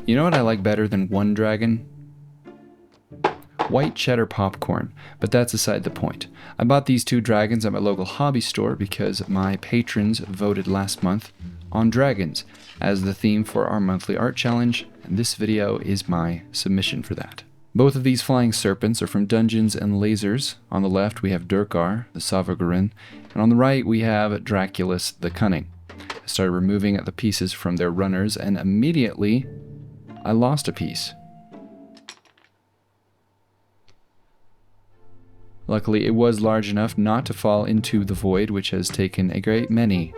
You know what I like better than one dragon? White cheddar popcorn, but that's aside the point. I bought these 2 dragons at my local hobby store because my patrons voted last month on dragons as the theme for our monthly art challenge, and this video is my submission for that. Both of these flying serpents are from Dungeons and Lasers. On the left we have Durkar, the Savagurin, and on the right we have Draculus the Cunning. I started removing the pieces from their runners and immediately I lost a piece. Luckily, it was large enough not to fall into the void, which has taken a great many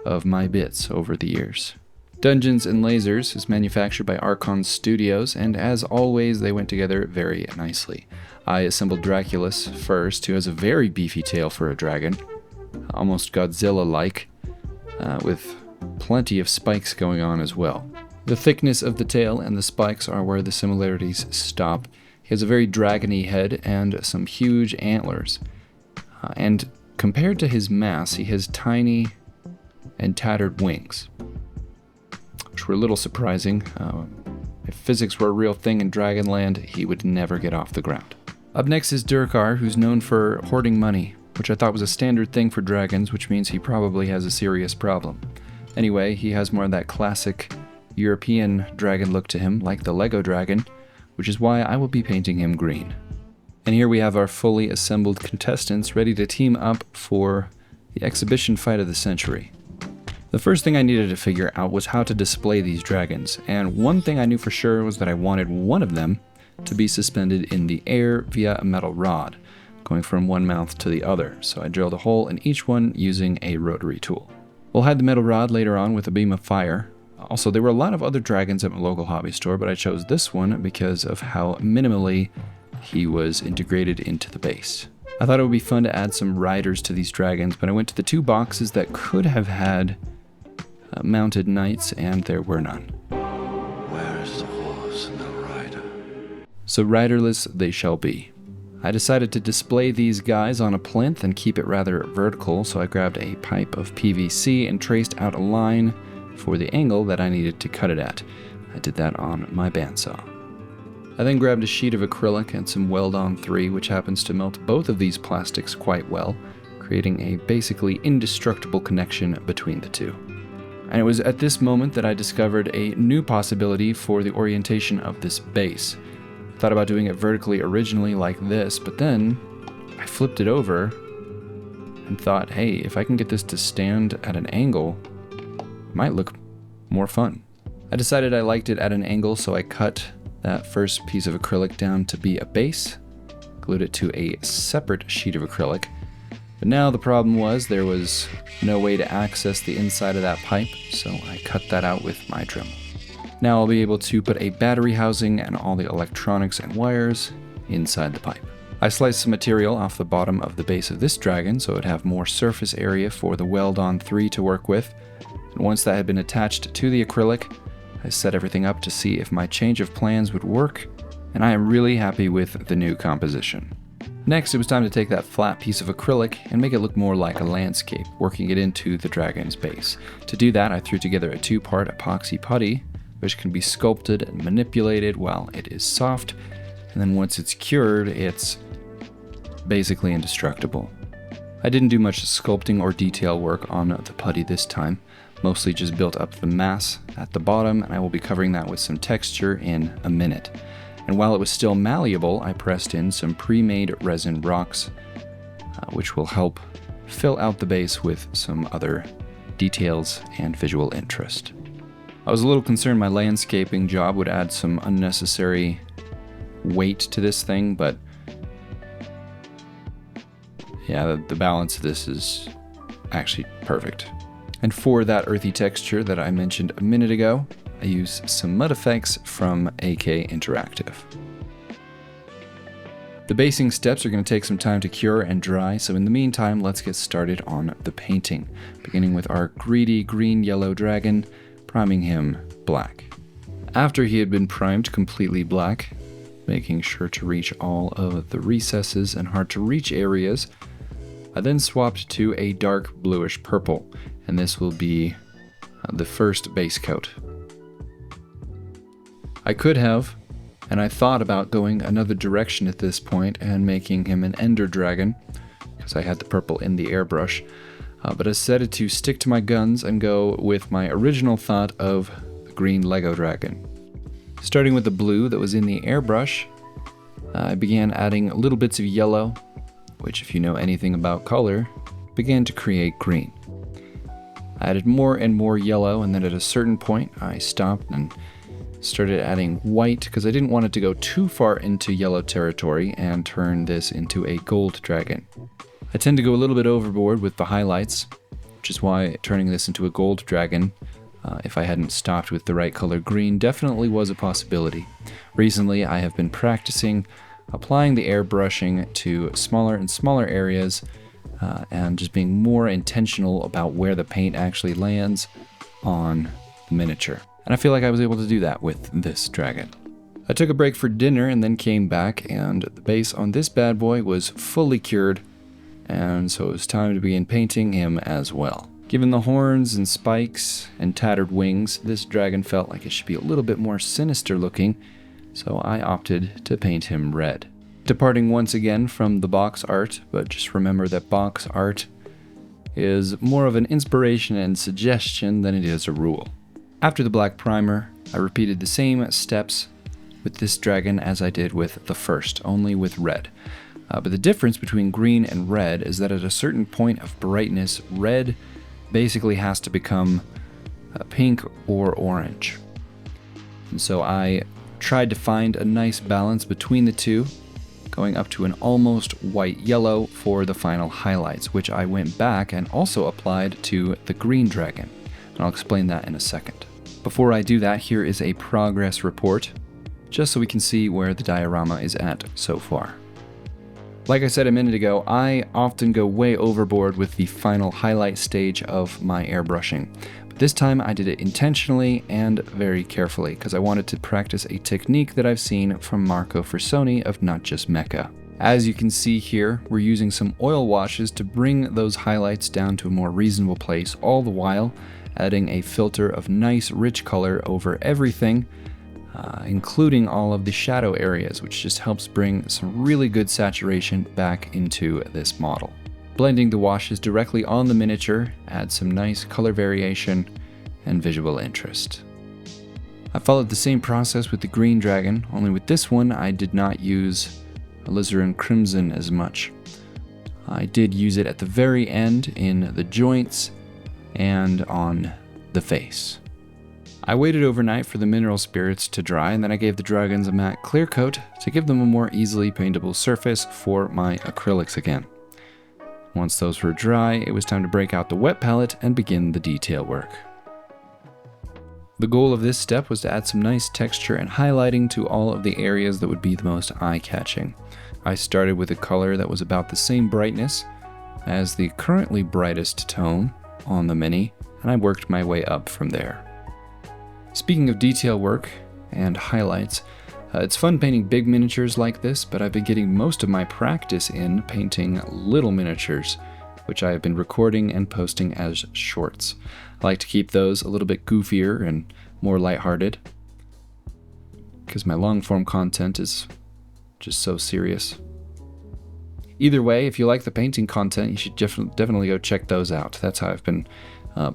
of my bits over the years. Dungeons and Lasers is manufactured by Archon Studios, and as always, they went together very nicely. I assembled Draculus first, who has a very beefy tail for a dragon, almost Godzilla-like, with plenty of spikes going on as well. The thickness of the tail and the spikes are where the similarities stop. He has a very dragony head and some huge antlers. And compared to his mass, he has tiny and tattered wings, which were a little surprising. If physics were a real thing in Dragonland, he would never get off the ground. Up next is Durkar, who's known for hoarding money, which I thought was a standard thing for dragons, which means he probably has a serious problem. Anyway, he has more of that classic European dragon look to him, like the Lego dragon, which is why I will be painting him green. And here we have our fully assembled contestants ready to team up for the exhibition fight of the century. The first thing I needed to figure out was how to display these dragons, and one thing I knew for sure was that I wanted one of them to be suspended in the air via a metal rod, going from one mouth to the other, so I drilled a hole in each one using a rotary tool. We'll hide the metal rod later on with a beam of fire. Also, there were a lot of other dragons at my local hobby store, but I chose this one because of how minimally he was integrated into the base. I thought it would be fun to add some riders to these dragons, but I went to the 2 boxes that could have had mounted knights, and there were none. Where is the horse and the rider? So riderless they shall be. I decided to display these guys on a plinth and keep it rather vertical, so I grabbed a pipe of PVC and traced out a line for the angle that I needed to cut it at. I did that on my bandsaw. I then grabbed a sheet of acrylic and some Weld-On 3, which happens to melt both of these plastics quite well, creating a basically indestructible connection between the two. And it was at this moment that I discovered a new possibility for the orientation of this base. I thought about doing it vertically originally like this, but then I flipped it over and thought, hey, if I can get this to stand at an angle, it might look more fun. I decided I liked it at an angle, so I cut that first piece of acrylic down to be a base, glued it to a separate sheet of acrylic. But now the problem was there was no way to access the inside of that pipe, so I cut that out with my Dremel. Now I'll be able to put a battery housing and all the electronics and wires inside the pipe. I sliced some material off the bottom of the base of this dragon so it would have more surface area for the Weld-On 3 to work with. And once that had been attached to the acrylic, I set everything up to see if my change of plans would work, and I am really happy with the new composition. Next, it was time to take that flat piece of acrylic and make it look more like a landscape, working it into the dragon's base. To do that, I threw together a 2-part epoxy putty, which can be sculpted and manipulated while it is soft, and then once it's cured, it's basically indestructible. I didn't do much sculpting or detail work on the putty this time, mostly just built up the mass at the bottom, and I will be covering that with some texture in a minute. And while it was still malleable, I pressed in some pre-made resin rocks, which will help fill out the base with some other details and visual interest. I was a little concerned my landscaping job would add some unnecessary weight to this thing, but yeah, the balance of this is actually perfect. And for that earthy texture that I mentioned a minute ago, I use some mud effects from AK Interactive. The basing steps are going to take some time to cure and dry, so in the meantime, let's get started on the painting, beginning with our greedy green-yellow dragon, priming him black. After he had been primed completely black, making sure to reach all of the recesses and hard-to-reach areas, I then swapped to a dark bluish purple, and this will be the first base coat. I could have, and I thought about going another direction at this point and making him an ender dragon, because I had the purple in the airbrush, but I decided to stick to my guns and go with my original thought of the green Lego dragon. Starting with the blue that was in the airbrush, I began adding little bits of yellow, which, if you know anything about color, began to create green. I added more and more yellow, and then at a certain point I stopped and started adding white because I didn't want it to go too far into yellow territory and turn this into a gold dragon. I tend to go a little bit overboard with the highlights, which is why turning this into a gold dragon, if I hadn't stopped with the right color green, definitely was a possibility. Recently I have been practicing applying the airbrushing to smaller and smaller areas and just being more intentional about where the paint actually lands on the miniature. And I feel like I was able to do that with this dragon. I took a break for dinner and then came back, and the base on this bad boy was fully cured, and so it was time to begin painting him as well. Given the horns and spikes and tattered wings, this dragon felt like it should be a little bit more sinister looking, so I opted to paint him red. Departing once again from the box art, but just remember that box art is more of an inspiration and suggestion than it is a rule. After the black primer, I repeated the same steps with this dragon as I did with the first, only with red. But the difference between green and red is that at a certain point of brightness, red basically has to become pink or orange. And so I tried to find a nice balance between the two, going up to an almost white yellow for the final highlights, which I went back and also applied to the green dragon. And I'll explain that in a second. Before I do that, here is a progress report, just so we can see where the diorama is at so far. Like I said a minute ago, I often go way overboard with the final highlight stage of my airbrushing. But this time I did it intentionally and very carefully, because I wanted to practice a technique that I've seen from Marco Frassoni of Not Just Mecha. As you can see here, we're using some oil washes to bring those highlights down to a more reasonable place, all the while adding a filter of nice rich color over everything, including all of the shadow areas, which just helps bring some really good saturation back into this model. Blending the washes directly on the miniature adds some nice color variation and visual interest. I followed the same process with the green dragon, only with this one I did not use alizarin crimson as much. I did use it at the very end in the joints and on the face. I waited overnight for the mineral spirits to dry, and then I gave the dragons a matte clear coat to give them a more easily paintable surface for my acrylics again. Once those were dry, it was time to break out the wet palette and begin the detail work. The goal of this step was to add some nice texture and highlighting to all of the areas that would be the most eye-catching. I started with a color that was about the same brightness as the currently brightest tone on the Mini, and I worked my way up from there. Speaking of detail work and highlights, it's fun painting big miniatures like this, but I've been getting most of my practice in painting little miniatures, which I have been recording and posting as shorts. I like to keep those a little bit goofier and more lighthearted, because my long form content is just so serious. Either way, if you like the painting content, you should definitely go check those out. That's how I've been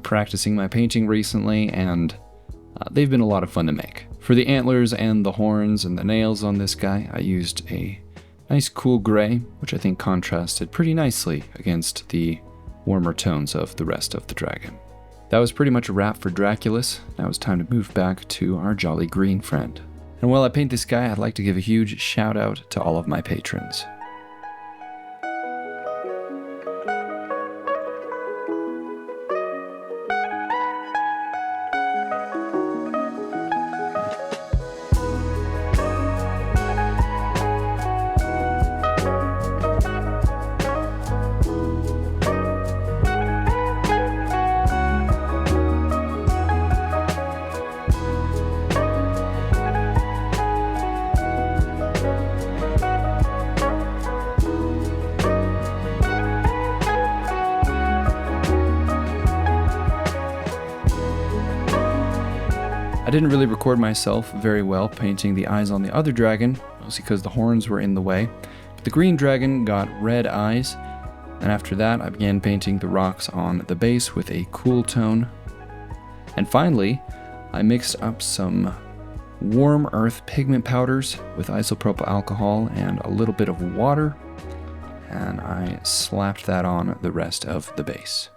practicing my painting recently, and they've been a lot of fun to make. For the antlers and the horns and the nails on this guy, I used a nice cool gray, which I think contrasted pretty nicely against the warmer tones of the rest of the dragon. That was pretty much a wrap for Draculus. Now it's time to move back to our jolly green friend. And while I paint this guy, I'd like to give a huge shout out to all of my patrons. didn't really record myself very well painting the eyes on the other dragon, mostly because the horns were in the way. But the green dragon got red eyes, and after that I began painting the rocks on the base with a cool tone. And finally, I mixed up some warm earth pigment powders with isopropyl alcohol and a little bit of water, and I slapped that on the rest of the base.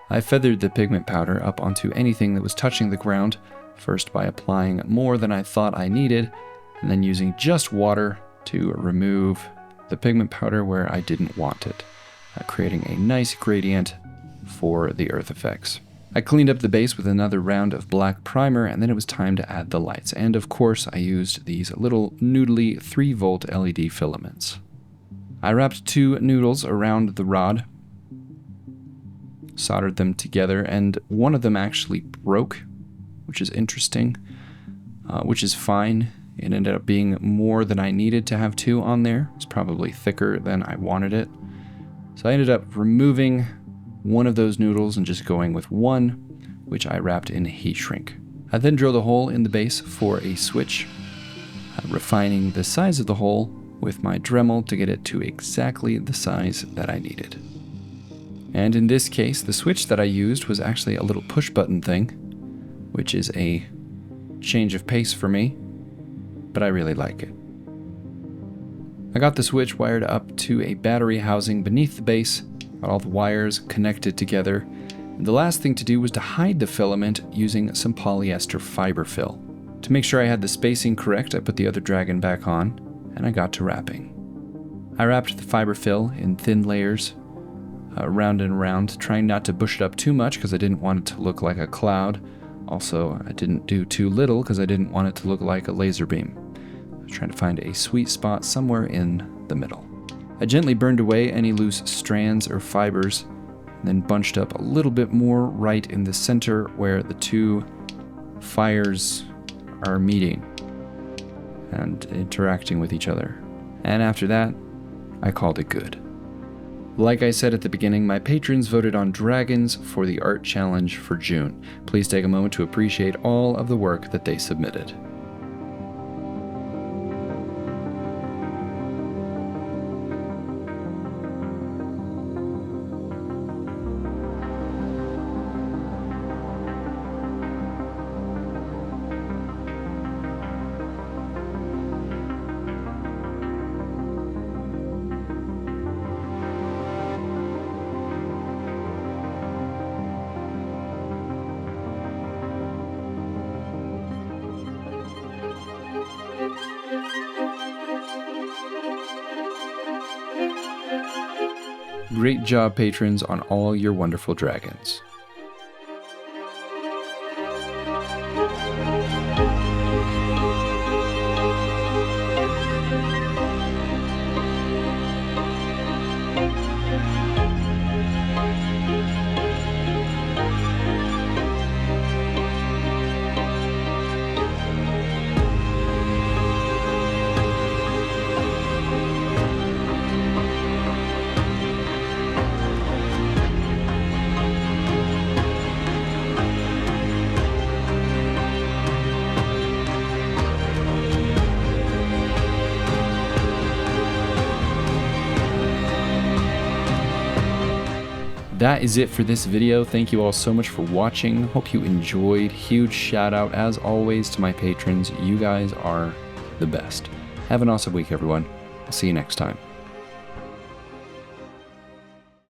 I feathered the pigment powder up onto anything that was touching the ground, first by applying more than I thought I needed, and then using just water to remove the pigment powder where I didn't want it, creating a nice gradient for the earth effects. I cleaned up the base with another round of black primer, and then it was time to add the lights. And of course, I used these little noodly 3-volt LED filaments. I wrapped 2 noodles around the rod, soldered them together, and one of them actually broke, which is interesting, which is fine. It ended up being more than I needed to have 2 on there. It's probably thicker than I wanted it. So I ended up removing one of those noodles and just going with one, which I wrapped in heat shrink. I then drilled a hole in the base for a switch, refining the size of the hole with my Dremel to get it to exactly the size that I needed. And in this case, the switch that I used was actually a little push button thing, which is a change of pace for me, but I really like it. I got the switch wired up to a battery housing beneath the base, got all the wires connected together, and the last thing to do was to hide the filament using some polyester fiber fill. To make sure I had the spacing correct, I put the other dragon back on, and I got to wrapping. I wrapped the fiber fill in thin layers, round and round, trying not to bush it up too much because I didn't want it to look like a cloud. Also, I didn't do too little because I didn't want it to look like a laser beam. I was trying to find a sweet spot somewhere in the middle. I gently burned away any loose strands or fibers, and then bunched up a little bit more right in the center where the 2 fires are meeting and interacting with each other. And after that, I called it good. Like I said at the beginning, my patrons voted on dragons for the art challenge for June. Please take a moment to appreciate all of the work that they submitted. Great job, patrons, on all your wonderful dragons. That is it for this video. Thank you all so much for watching. Hope you enjoyed. Huge shout out, as always, to my patrons. You guys are the best. Have an awesome week, everyone. I'll see you next time.